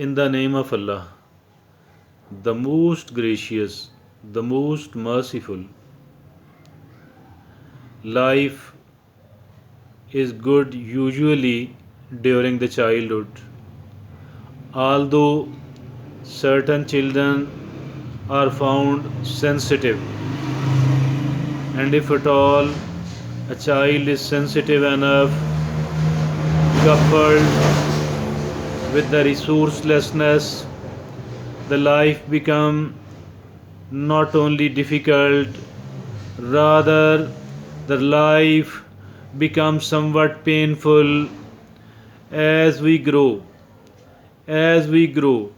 In the name of Allah, the most gracious, the most merciful. Life is good usually during the childhood, although certain children are found sensitive, and if at all a child is sensitive enough, coupled with the resourcelessness, the life become not only difficult, rather the life becomes somewhat painful as we grow. As we grow,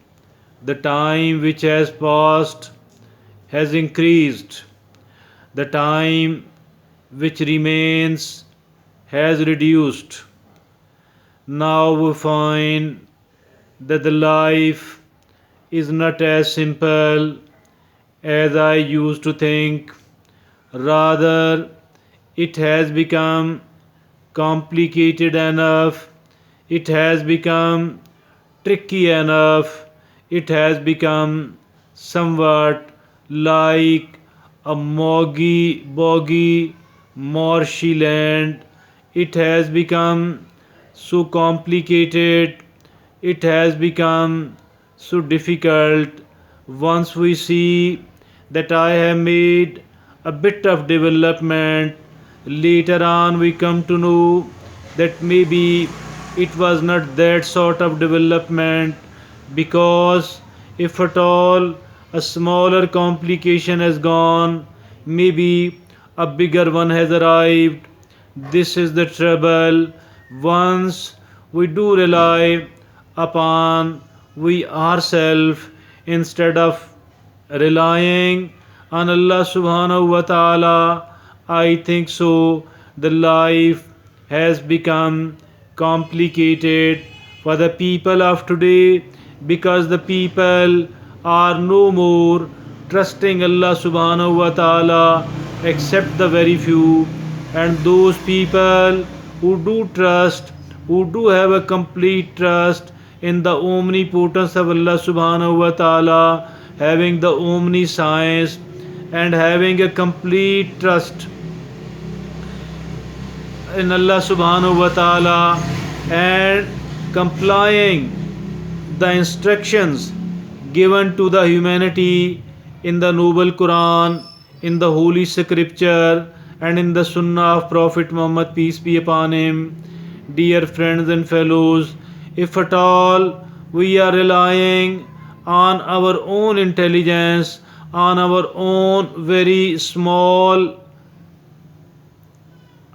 the time which has passed has increased, the time which remains has reduced. Now we find that the life is not as simple as I used to think, rather, it has become complicated enough, it has become tricky enough, it has become somewhat like a boggy, marshy land. It has become so complicated, it has become so difficult. Once we see that I have made a bit of development, later on we come to know that maybe it was not that sort of development, because if at all a smaller complication has gone, maybe a bigger one has arrived. This is the trouble. Once we do rely upon we ourselves instead of relying on Allah subhanahu wa ta'ala, I think so the life has become complicated for the people of today, because the people are no more trusting Allah subhanahu wa ta'ala except the very few, and those people who do trust, who do have a complete trust in the omnipotence of Allah subhanahu wa ta'ala, having the omniscience and having a complete trust in Allah subhanahu wa ta'ala and complying the instructions given to the humanity in the noble Quran, in the holy scripture, and in the sunnah of Prophet Muhammad, peace be upon him. Dear friends and fellows, if at all we are relying on our own intelligence, on our own very small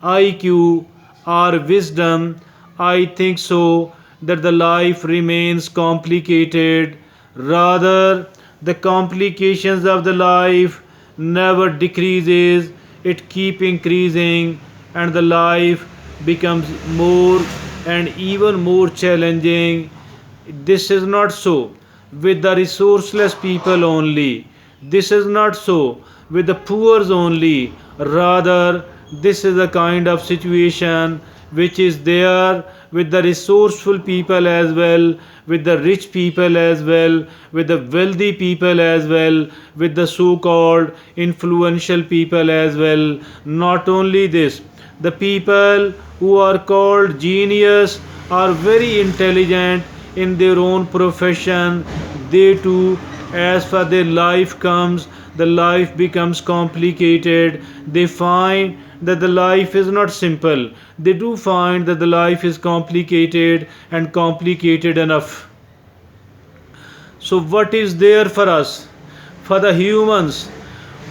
IQ or wisdom, I think so that the life remains complicated. Rather, the complications of the life never decreases, it keep increasing, and the life becomes more and even more challenging. This is not so with the resourceless people only. This is not so with the poor only. Rather, this is a kind of situation which is there with the resourceful people as well, with the rich people as well, with the wealthy people as well, with the so called influential people as well. Not only this, the people who are called genius are very intelligent in their own profession. They too, as far their life comes, the life becomes complicated. They find that the life is not simple. They do find that the life is complicated and complicated enough. So, what is there for us, for the humans?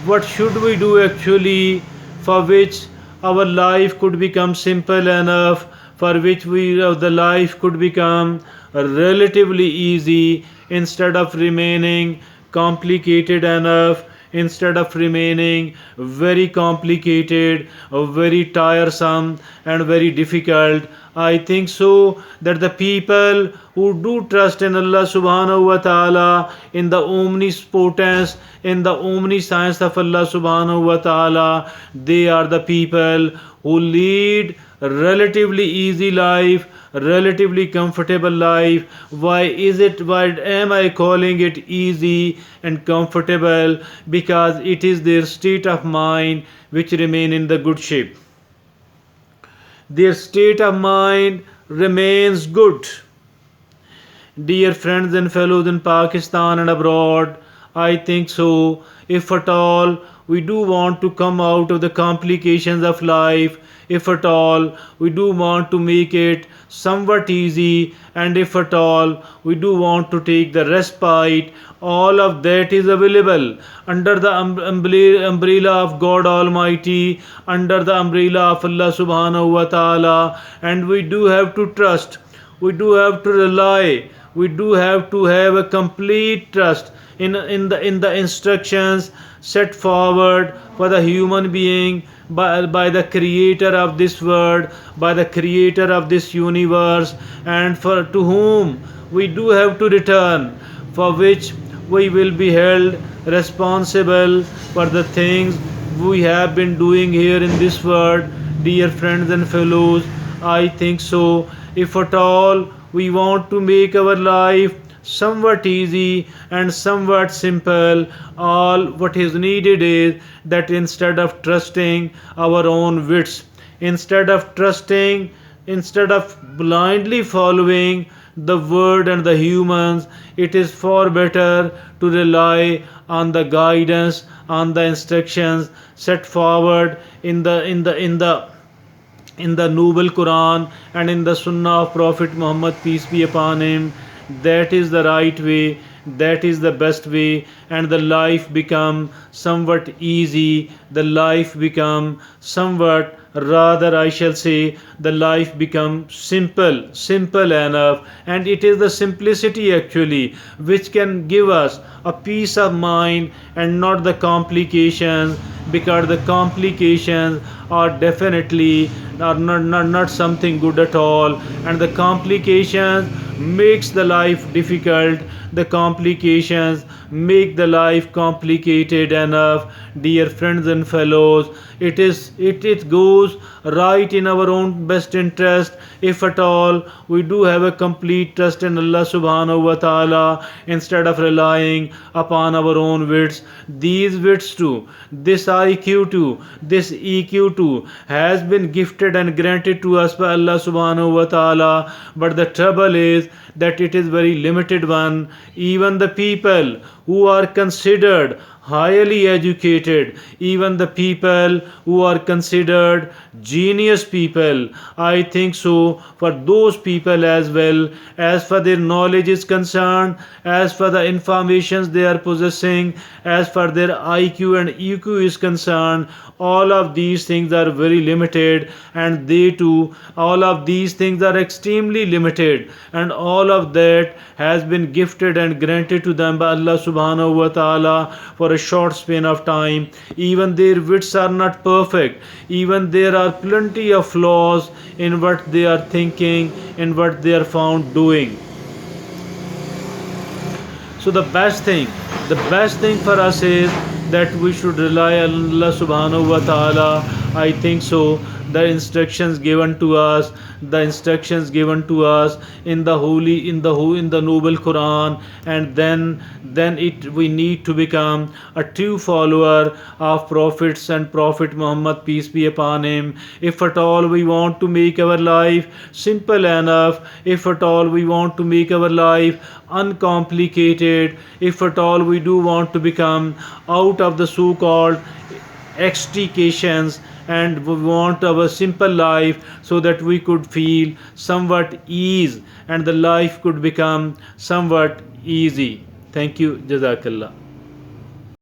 What should we do actually for which our life could become simple enough, for which the life could become relatively easy instead of remaining complicated enough, instead of remaining very complicated, very tiresome, and very difficult. I think so that the people who do trust in Allah subhanahu wa ta'ala, in the omnipotence, in the omniscience of Allah subhanahu wa ta'ala, they are the people who lead relatively easy life relatively comfortable life. Why am I calling it easy and comfortable? Because it is their state of mind which remain in the good shape. Their state of mind remains good. Dear friends and fellows in Pakistan and abroad, I think so. If at all we do want to come out of the complications of life, if at all we do want to make it somewhat easy, and if at all we do want to take the respite, all of that is available under the umbrella of God Almighty, under the umbrella of Allah Subhanahu wa Ta'ala, and we do have to trust, we do have to rely, we do have to have a complete trust in the instructions set forward for the human being by the creator of this world, by the creator of this universe, and for to whom we do have to return, for which we will be held responsible for the things we have been doing here in this world. Dear friends and fellows, I think so. If at all we want to make our life somewhat easy and somewhat simple, all what is needed is that instead of trusting our own wits, instead of trusting, instead of blindly following the word and the humans, it is far better to rely on the guidance, on the instructions set forward in the noble Quran and in the Sunnah of Prophet Muhammad, peace be upon him. That is the right way, that is the best way, and the life become somewhat easy, the life become somewhat, rather I shall say, the life become simple enough, and it is the simplicity actually which can give us a peace of mind and not the complications, because the complications are definitely not something good at all, and the complications makes the life difficult, the complications make the life complicated enough. Dear friends and fellows, it goes right in our own best interest if at all we do have a complete trust in Allah Subhanahu wa Ta'ala, instead of relying upon our own wits. These wits too, this IQ too, this EQ too has been gifted and granted to us by Allah Subhanahu wa Ta'ala, but the trouble is that it is very limited one. Even the people who are considered highly educated, even the people who are considered genius people, I think so, for those people as well, as for their knowledge is concerned, as for the informations they are possessing, as for their IQ and EQ is concerned, all of these things are very limited, and they too, all of these things are extremely limited, and all of that has been gifted and granted to them by Allah Subhanahu wa Ta'ala for a short span of time. Even their wits are not perfect, even there are plenty of flaws in what they are thinking, in what they are found doing. So the best thing for us is that we should rely on Allah Subhanahu wa Ta'ala. I think so. The instructions given to us, in the noble Quran, and then we need to become a true follower of prophets and Prophet Muhammad, peace be upon him. If at all we want to make our life simple enough, if at all we want to make our life uncomplicated, if at all we do want to become out of the so-called extrications, and we want our simple life so that we could feel somewhat ease and the life could become somewhat easy. Thank you. Jazakallah.